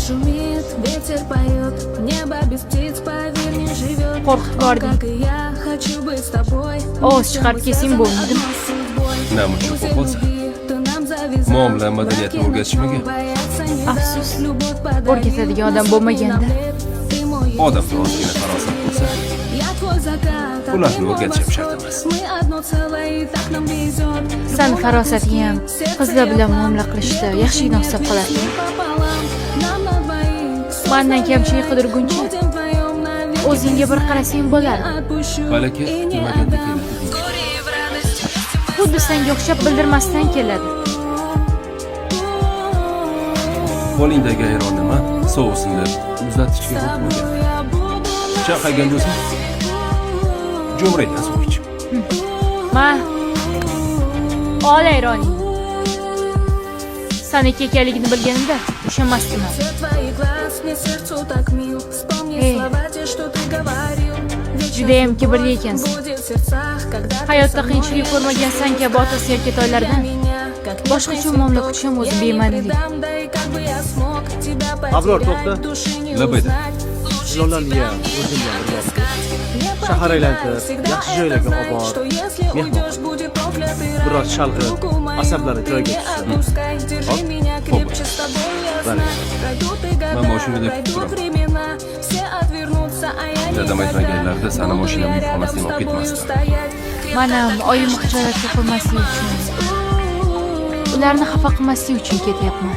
шумит, ветер поет, небо без птиц, поверь, не живет. Qo'rqib qoldim. Как и я, хочу быть с тобой. Ovoz chiqarib kesing bo'lmaydimi? Nima uchun qo'rqolsa? Muomala madaniyatini o'rgatishmagan. Afsus, o'rgatadigan odam bo'lmaganda. Odamga ozgina farosat bo'lsa, ularni o'rgatishim shart emas. Sani farosating ham qizlar bilan muomala qilishda yaxshigina hisob qiladi. Mendan kamchilik qidirguncha o'zingga bir qarasang bo'ladi. Balaki nimaganda keladi. Xuddi senga o'xshab bildirmasdan keladi. Qo'lingdagi ayron nima? Sousini muzlatgichga qo'ygan. Chaqagan bo'lsa, jo'mraydan suv ich. Ma, ol ayroning. Saniki ekanligini bilganimda ishonmasdim. Judayam kibrli ekansan. Hayotda qiyinchilik ko'rmagan sen kabi otasi yoki toylardan boshqacha muomala kutish ham o'zi bema'nilik. Abror, to'xta. Labada. Sizlarni ham o'zim bilan birga shahar aylantirib, yaxshi joylarga olib borib, mehmon biroz chalg'ib, asablarni joyiga tushsin. Men mashinada kutib dadam aytmaganlarida sani mashinamni xonasidan olib ketmasdim. Mana oyim xijolatga qo'ymaslik uchun, ularni xafa qilmaslik uchun ketyapman.